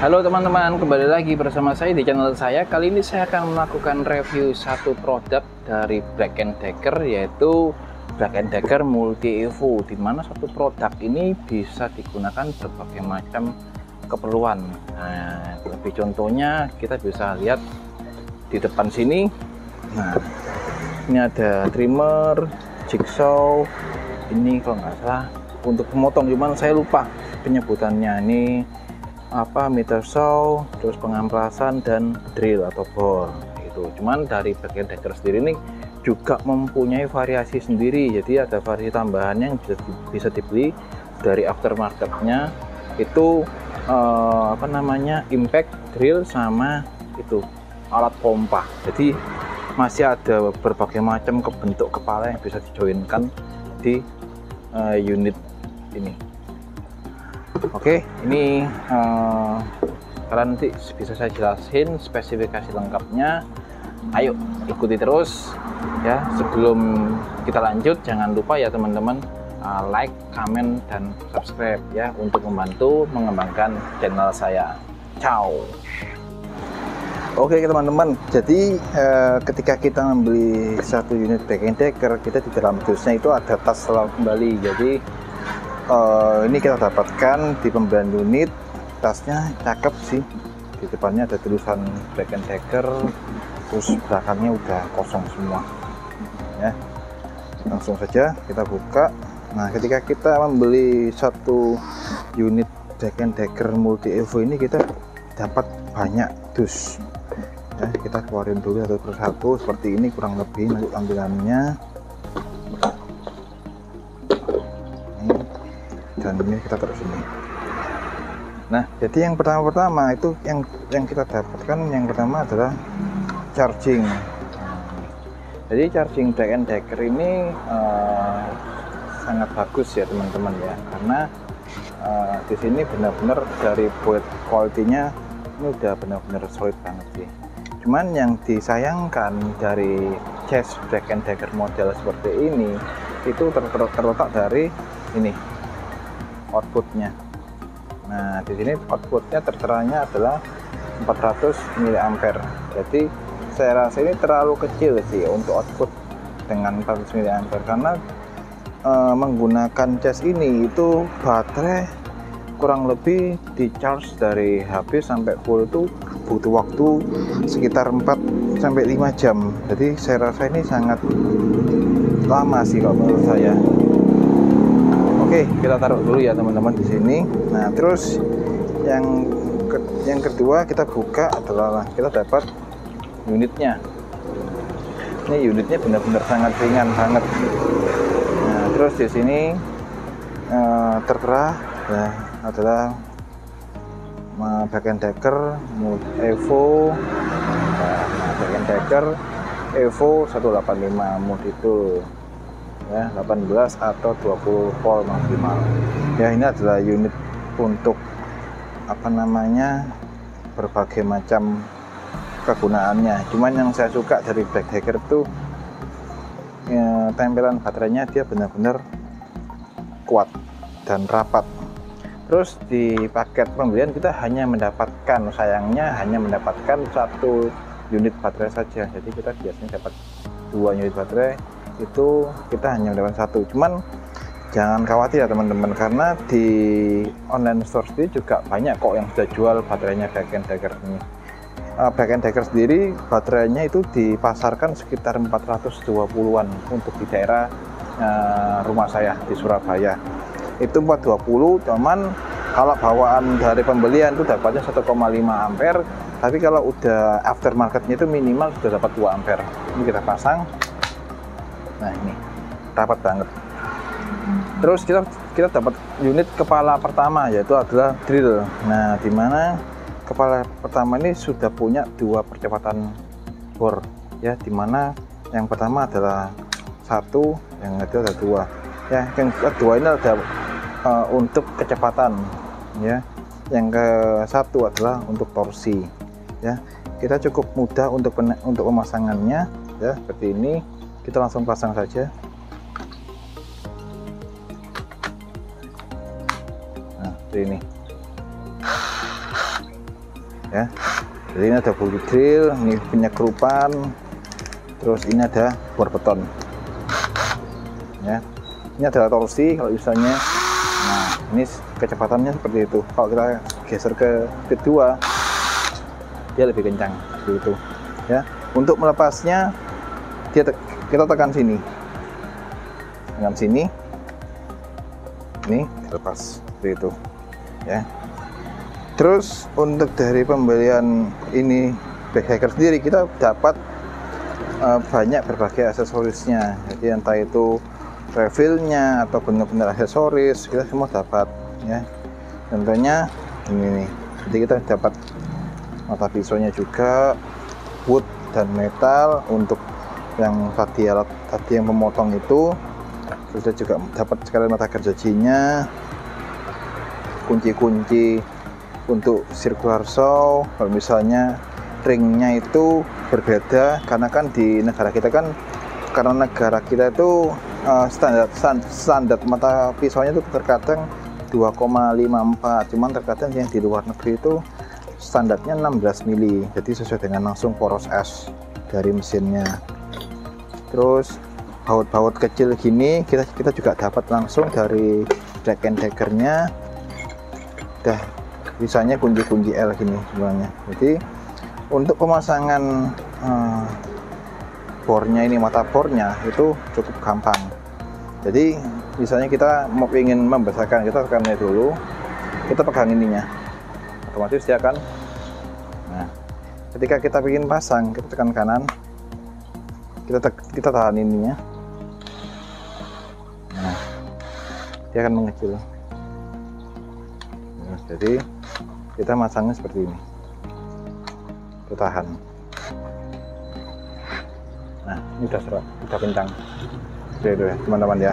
Halo teman-teman, kembali lagi bersama saya di channel saya. Kali ini saya akan melakukan review satu produk dari Black & Decker, yaitu Black & Decker Multi Evo, di mana satu produk ini bisa digunakan berbagai macam keperluan. Nah, lebih contohnya kita bisa lihat di depan sini. Nah, ini ada trimmer, jigsaw, ini kalau nggak salah untuk memotong, cuman saya lupa penyebutannya. Ini apa, meter saw, terus pengamplasan dan drill atau bor itu. Cuman dari Black & Decker sendiri ini juga mempunyai variasi sendiri, jadi ada variasi tambahan yang bisa dibeli dari aftermarketnya itu apa namanya, impact drill sama itu alat pompa. Jadi masih ada berbagai macam bentuk kepala yang bisa dijoinkan di unit ini. Oke, ini kalian nanti bisa saya jelasin spesifikasi lengkapnya. Ayo ikuti terus ya. Sebelum kita lanjut, jangan lupa ya teman-teman, like, comment, dan subscribe ya, untuk membantu mengembangkan channel saya. Ciao. Oke teman-teman, jadi ketika kita membeli satu unit Black & Decker, kita di dalam dusnya itu ada tas selalu kembali. Jadi ini kita dapatkan di pembelian unit. Tasnya cakep sih, di depannya ada tulisan Black & Decker, terus belakangnya udah kosong semua ya. Langsung saja kita buka. Nah, ketika kita membeli satu unit Black & Decker Multi Evo ini, kita dapat banyak dus ya. Kita keluarin dulu satu persatu seperti ini kurang lebih nanti tampilannya. Dan ini kita taruh sini. Nah, jadi yang pertama itu yang kita dapatkan, yang pertama adalah charging. Jadi charging Black & Decker ini sangat bagus ya teman-teman ya, karena di sini benar-benar dari build quality-nya ini udah benar-benar solid banget sih. Cuman yang disayangkan dari chassis Black & Decker model seperti ini itu terletak dari ini outputnya. Nah, di sini outputnya terteranya adalah 400 mA. Jadi saya rasa ini terlalu kecil sih untuk output dengan 400 mA, karena menggunakan cas ini itu baterai kurang lebih di charge dari habis sampai full itu butuh waktu sekitar 4 sampai 5 jam. Jadi saya rasa ini sangat lama sih kalau menurut saya. Oke, kita taruh dulu ya teman-teman di sini. Nah, terus yang kedua kita buka adalah kita dapat unitnya. Ini unitnya benar-benar sangat ringan banget. Nah, terus di sini tertera ya adalah Black & Decker Evo. Nah, Black & Decker Evo 185 multitool ya, 18 atau 20 volt maksimal ya. Ini adalah unit untuk apa namanya, berbagai macam kegunaannya. Cuman yang saya suka dari Black & Decker itu ya, tempelan baterainya dia benar-benar kuat dan rapat. Terus di paket pembelian kita hanya mendapatkan, sayangnya hanya mendapatkan satu unit baterai saja. Jadi kita biasanya dapat 2 unit baterai, itu kita hanya mendapatkan satu. Cuman jangan khawatir ya teman-teman, karena di online store sendiri juga banyak kok yang sudah jual baterainya Black & Decker ini. Black & Decker sendiri baterainya itu dipasarkan sekitar 420-an untuk di daerah rumah saya di Surabaya itu 420. Cuman kalau bawaan dari pembelian itu dapatnya 1,5 ampere, tapi kalau udah aftermarketnya itu minimal sudah dapat 2 ampere. Ini kita pasang. Nah, ini rapat banget. Terus kita dapat unit kepala pertama, yaitu adalah drill. Nah, dimana kepala pertama ini sudah punya 2 percepatan bor ya, dimana yang pertama adalah 1, yang kedua ada 2 ya. Yang kedua ini ada untuk kecepatan ya. Yang ke-1 adalah untuk torsi ya. Kita cukup mudah untuk pemasangannya ya, seperti ini. Kita langsung pasang saja. Nah, seperti ini. ya. Jadi ini ada body drill, ini penyekrupan, terus ini ada bor beton ya. Ini adalah torsi kalau misalnya. Nah, ini kecepatannya seperti itu. Kalau kita geser ke speed 2, dia lebih kencang seperti itu ya. Untuk melepasnya kita tekan sini, tekan sini, ini dilepas seperti itu ya. Terus untuk dari pembelian ini backhiker sendiri, kita dapat banyak berbagai aksesorisnya. Jadi entah itu refillnya atau benar-benar aksesoris, kita semua dapat ya. Contohnya ini nih, jadi kita dapat mata pisaunya juga, wood dan metal untuk yang tadi alat tadi yang memotong itu. Terus juga dapat sekalian mata gergajinya, kunci-kunci untuk circular saw. Kalau misalnya ringnya itu berbeda, karena kan di negara kita kan, karena negara kita itu standar mata pisaunya itu terkadang 2,54, cuman terkadang yang di luar negeri itu standarnya 16 mili, jadi sesuai dengan langsung poros es dari mesinnya. Terus baut-baut kecil gini kita juga dapat langsung dari Black & Decker-nya. Dah bisanya kunci-kunci L gini semuanya. Jadi untuk pemasangan bornya ini, mata bornya itu cukup gampang. Jadi misalnya kita mau ingin membesarkan, kita tekannya dulu, kita pegang ininya, otomatis dia akan. Nah, ketika kita ingin pasang, kita tekan kanan, kita tahan ininya. Nah, dia akan mengecil. Nah, jadi kita masangnya seperti ini, kita tahan. Nah, ini udah kencang. Oke ya teman-teman ya.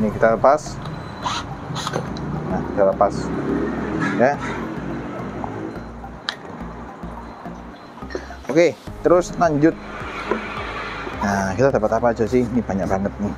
Ini kita lepas. Nah, kita lepas ya. Oke, terus lanjut. Nah, kita dapat apa aja sih? Ini banyak banget nih.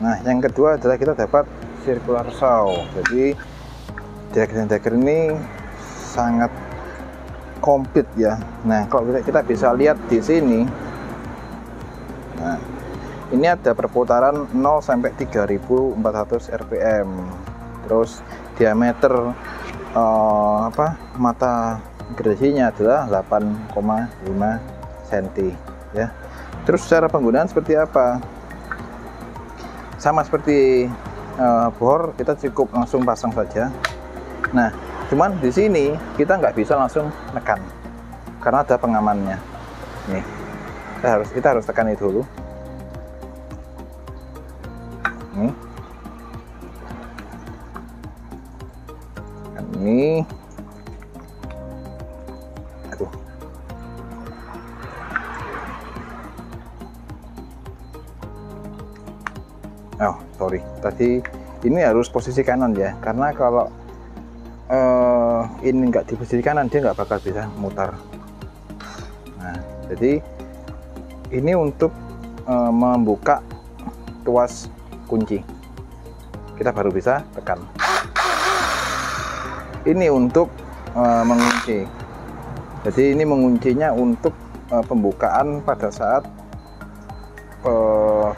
Nah, yang kedua adalah kita dapat circular saw. Jadi Black & Decker ini sangat komplit ya. Nah, kalau kita bisa lihat di sini, nah ini ada perputaran 0 sampai 3400 rpm. Terus diameter mata gergajinya adalah 8,5 cm ya. Terus cara penggunaan seperti apa? Sama seperti bor, kita cukup langsung pasang saja. Nah, cuman di sini kita nggak bisa langsung tekan karena ada pengamannya. Nih, kita harus tekan itu dulu. Nih, ini, aduh, oh sorry, tadi ini harus posisi kanan ya, karena kalau ini nggak di posisi kanan dia nggak bakal bisa mutar. Nah, jadi ini untuk membuka tuas kunci, kita baru bisa tekan. Ini untuk mengunci. Jadi ini menguncinya untuk pembukaan pada saat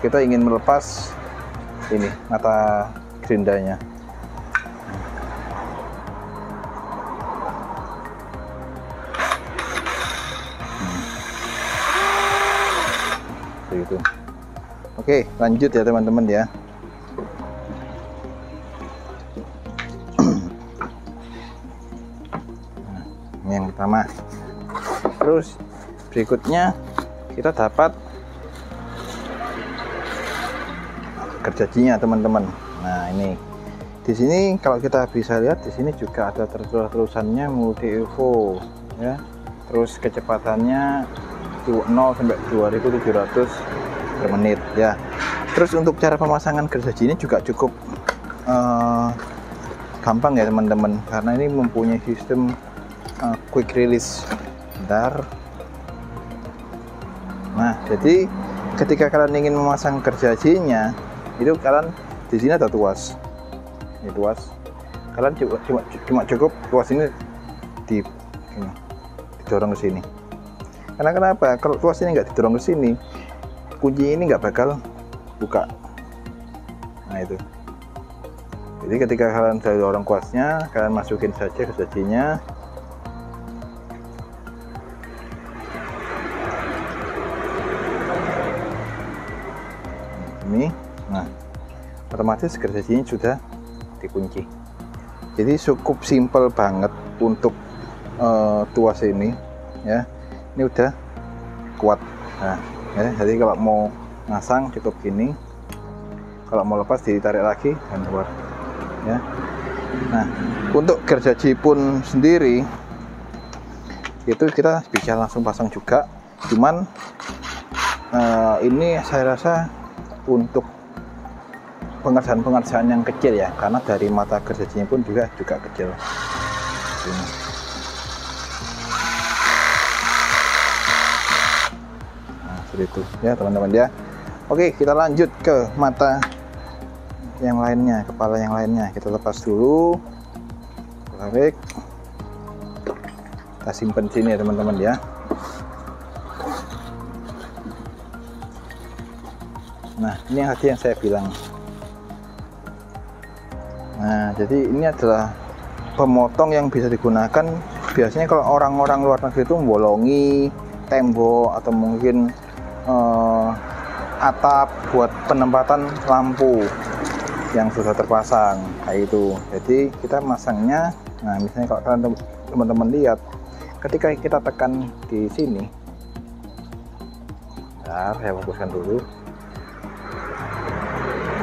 kita ingin melepas ini mata gerindanya. Itu. Oke, lanjut ya teman-teman ya. Nah, ini yang pertama. Terus berikutnya kita dapat gergajinya teman-teman. Nah, ini di sini kalau kita bisa lihat di sini juga ada tertulisannya multi evo ya. Terus kecepatannya 0 sampai 2700 per menit ya. Terus untuk cara pemasangan gergaji ini juga cukup gampang ya teman-teman, karena ini mempunyai sistem quick release. Bentar. Nah, jadi ketika kalian ingin memasang gergajinya, itu kalian di sini ada tuas. Ini tuas. Kalian cuma cukup tuas ini ini didorong ke sini. Karena kenapa? Kalau tuas ini nggak didorong ke sini, kunci ini nggak bakal buka. Nah itu. Jadi ketika kalian sudah dorong kuasnya, kalian masukin saja gergajinya. Ini, nah otomatis gergajinya sudah dikunci. Jadi cukup simple banget untuk tuas ini, ya. Ini udah kuat. Nah, ya, jadi kalau mau masang cukup gini. Kalau mau lepas ditarik lagi dan keluar. Ya. Nah, untuk gergaji pun sendiri itu kita bisa langsung pasang juga. Cuman ini saya rasa untuk pengerjaan yang kecil ya, karena dari mata gergajinya pun juga kecil. Ini. Nah, seperti itu ya teman-teman ya. Oke, kita lanjut ke mata yang lainnya, kepala yang lainnya. Kita lepas dulu, tarik, kita simpan sini ya teman-teman ya. Nah, ini yang tadi yang saya bilang. Nah, jadi ini adalah pemotong yang bisa digunakan biasanya kalau orang-orang luar negeri itu membolongi tembok atau mungkin atap buat penempatan lampu yang sudah terpasang kayak itu. Jadi kita masangnya, nah misalnya kalau kalian teman-teman lihat, ketika kita tekan di sini, bentar, saya fokuskan dulu.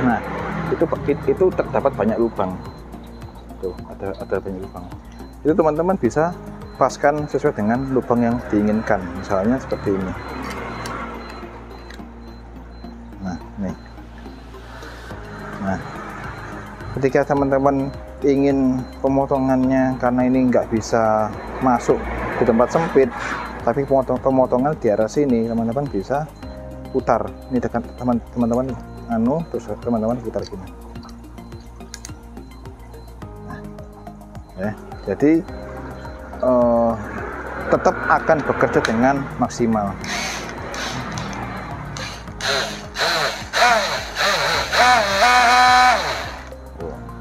Nah itu terdapat banyak lubang, tuh ada banyak lubang. Itu teman-teman bisa paskan sesuai dengan lubang yang diinginkan, misalnya seperti ini. Nah nih, nah ketika teman-teman ingin pemotongannya, karena ini nggak bisa masuk di tempat sempit, tapi pemotongan di arah sini, teman-teman bisa putar. Ini teman-teman terus teman-teman putar gini. Nah, ya, jadi tetap akan bekerja dengan maksimal.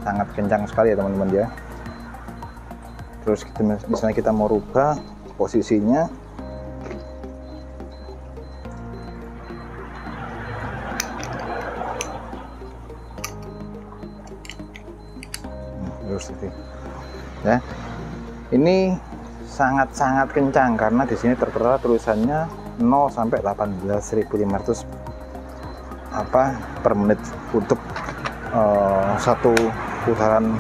Sangat kencang sekali ya teman-teman ya. Terus misalnya kita mau rubah posisinya, terus itu ya, ini sangat-sangat kencang karena di sini tertera tulisannya 0 sampai 18.500 per menit untuk satu putaran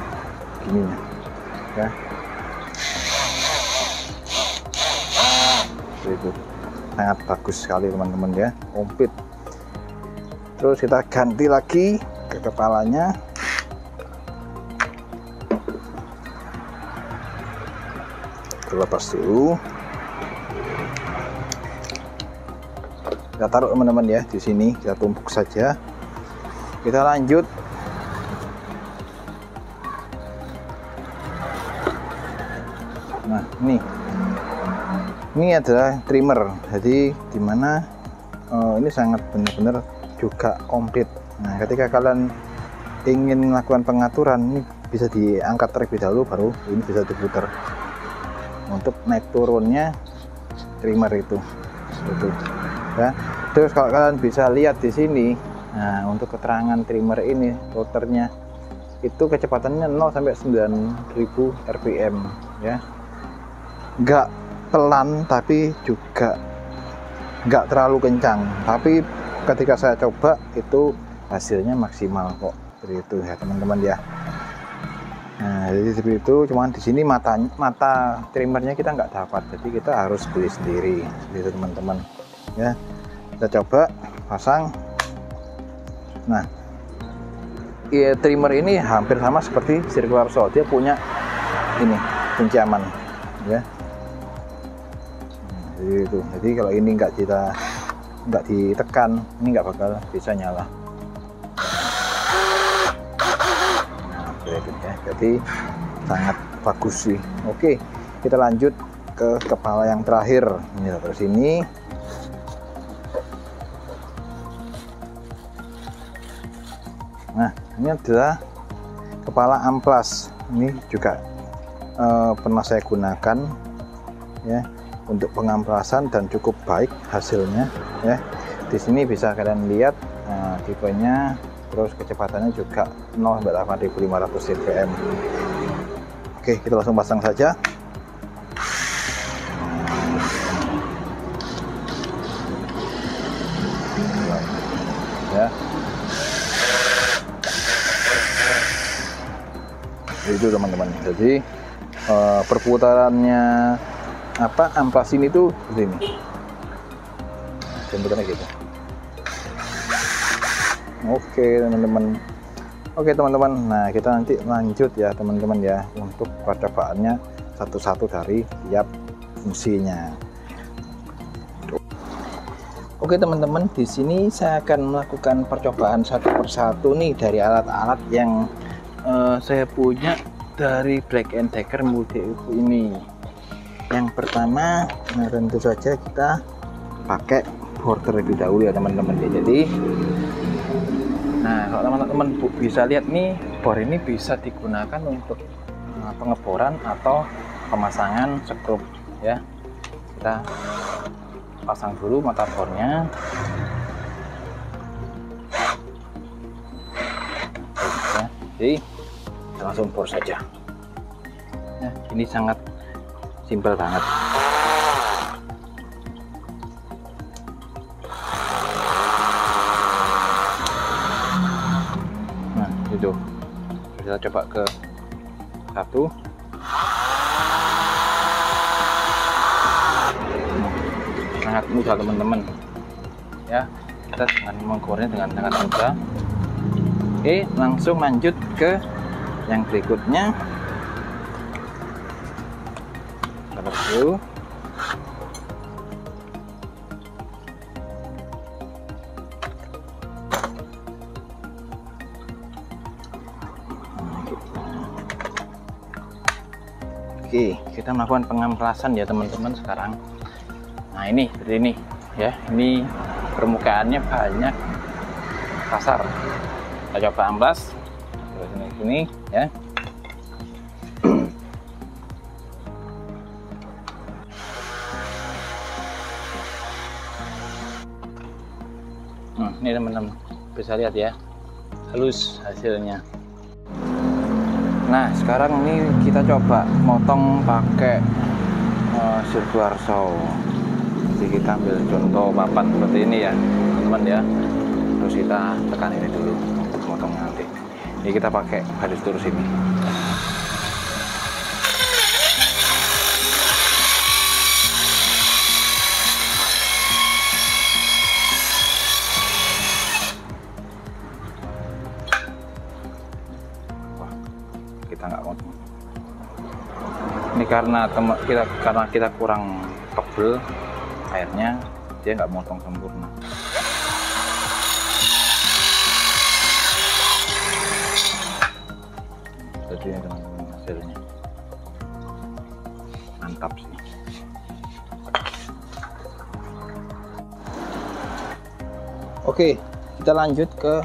gini ya. Itu sangat bagus sekali teman-teman ya, komplit. Terus kita ganti lagi ke kepalanya. Kita lepas dulu, kita taruh teman-teman ya di sini, kita tumpuk saja. Kita lanjut. Nah ini adalah trimmer, jadi dimana ini sangat benar-benar juga komplit. Nah ketika kalian ingin melakukan pengaturan, ini bisa diangkat terlebih dahulu, baru ini bisa diputar untuk naik turunnya trimmer itu ya. Terus kalau kalian bisa lihat di sini, nah untuk keterangan trimmer ini, rotornya itu kecepatannya 0 sampai 9.000 rpm ya. Nggak pelan tapi juga nggak terlalu kencang, tapi ketika saya coba itu hasilnya maksimal kok, seperti itu ya teman-teman ya. Nah jadi seperti itu, cuman di sini mata trimmernya kita nggak dapat, jadi kita harus beli sendiri, seperti itu teman-teman ya. Kita coba pasang. Nah ya, trimmer ini hampir sama seperti circular saw, dia punya ini kunci aman ya. Itu jadi kalau ini nggak ditekan, ini nggak bakal bisa nyala. Nah, ya, jadi sangat bagus sih. Oke, kita lanjut ke kepala yang terakhir. Ini terus ini. Nah, ini adalah kepala amplas. Ini juga pernah saya gunakan ya untuk pengamplasan dan cukup baik hasilnya ya. Di sini bisa kalian lihat tipenya, terus kecepatannya juga 0-8500 rpm. Oke, kita langsung pasang saja. Ya, itu teman-teman. Jadi perputarannya amplas ini tuh seperti ini. Bentukannya gitu. Oke teman-teman, nah kita nanti lanjut ya teman-teman ya untuk percobaannya satu-satu dari tiap fungsinya. Oke teman-teman, di sini saya akan melakukan percobaan satu persatu nih dari alat-alat yang saya punya dari Black & Decker Multi Evo ini. Yang pertama, nah tentu saja kita pakai bor terlebih dahulu ya teman-teman ya. Jadi nah, kalau teman-teman bisa lihat nih, bor ini bisa digunakan untuk pengeboran atau pemasangan skrup ya. Kita pasang dulu mata bornya. Ya, jadi kita langsung bor saja. Ya, ini sangat simpel banget. Itu kita coba ke satu. Sangat mudah teman-teman ya, kita dengan mengukurnya dengan sangat mudah. Oke, langsung lanjut ke yang berikutnya. Dulu. Oke, kita melakukan pengamplasan ya teman-teman sekarang. Nah ini seperti ini ya, ini permukaannya banyak kasar. Kita coba amplas terus ini ya. Ini teman-teman bisa lihat ya, halus hasilnya. Nah sekarang ini kita coba motong pakai circular saw. Jadi kita ambil contoh papan seperti ini ya teman-teman ya, terus kita tekan ini dulu untuk motongnya nanti. Ini kita pakai garis lurus ini. Kita nggak motong ini karena kita kurang tebel airnya, dia nggak motong sempurna. Jadi ini teman-teman hasilnya mantap sih. Oke, kita lanjut ke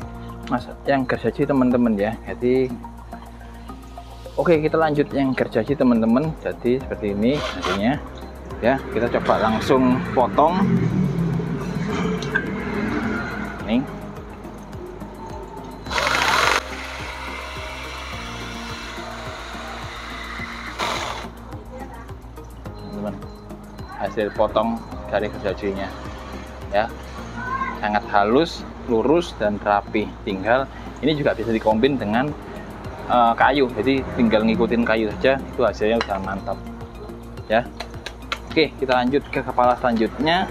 yang gergaji teman-teman ya. Jadi oke, kita lanjut yang gergaji teman-teman. Jadi seperti ini hasilnya ya. Kita coba langsung potong nih. Teman-teman, hasil potong dari gergajinya ya, sangat halus, lurus dan rapi. Tinggal ini juga bisa dikombin dengan kayu, jadi tinggal ngikutin kayu saja, itu hasilnya udah mantap ya. Oke, kita lanjut ke kepala selanjutnya.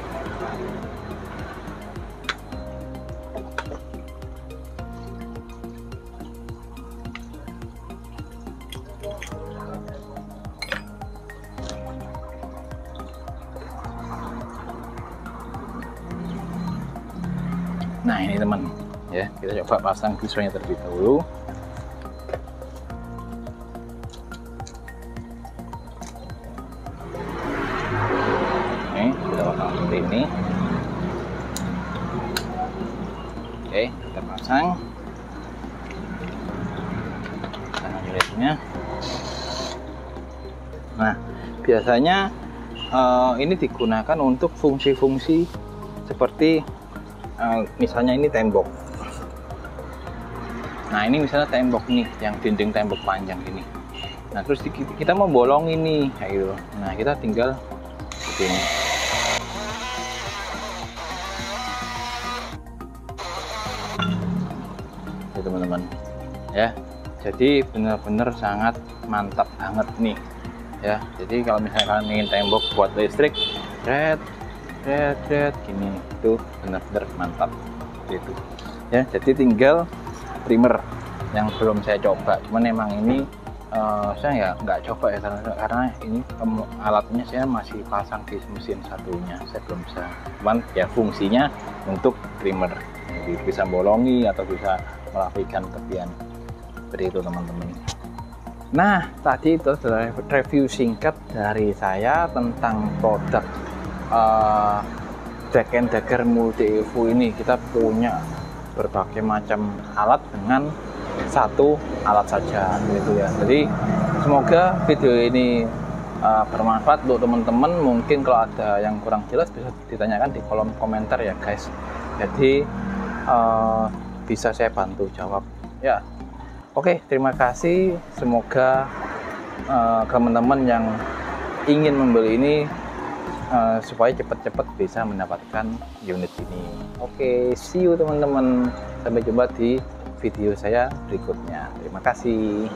Nah ini teman ya, kita coba pasang pisaunya terlebih dahulu. pasang unitnya. Nah, biasanya ini digunakan untuk fungsi-fungsi seperti misalnya ini tembok. Nah, ini misalnya tembok nih, yang dinding tembok panjang ini. Nah, terus kita mau bolong ini kayak gitu. Nah, kita tinggal begini. Ya, teman-teman. Ya. Jadi benar-benar sangat mantap banget nih. Ya, jadi kalau misalnya kalian ingin tembok buat listrik, red gini, itu benar-benar mantap gitu. Ya, jadi tinggal primer yang belum saya coba, cuman emang ini saya nggak coba ya karena ini alatnya saya masih pasang di mesin satunya, saya belum bisa. Cuman ya fungsinya untuk primer, jadi bisa bolongi atau bisa merapikan tepian seperti itu teman-teman. Nah, tadi itu adalah review singkat dari saya tentang produk Black & Decker Multi Evo ini. Kita punya berbagai macam alat dengan satu alat saja gitu ya. Jadi semoga video ini bermanfaat untuk teman-teman. Mungkin kalau ada yang kurang jelas bisa ditanyakan di kolom komentar ya guys. Jadi bisa saya bantu jawab ya. Oke, terima kasih. Semoga teman-teman yang ingin membeli ini supaya cepat-cepat bisa mendapatkan unit ini. Oke, see you teman-teman. Sampai jumpa di video saya berikutnya. Terima kasih.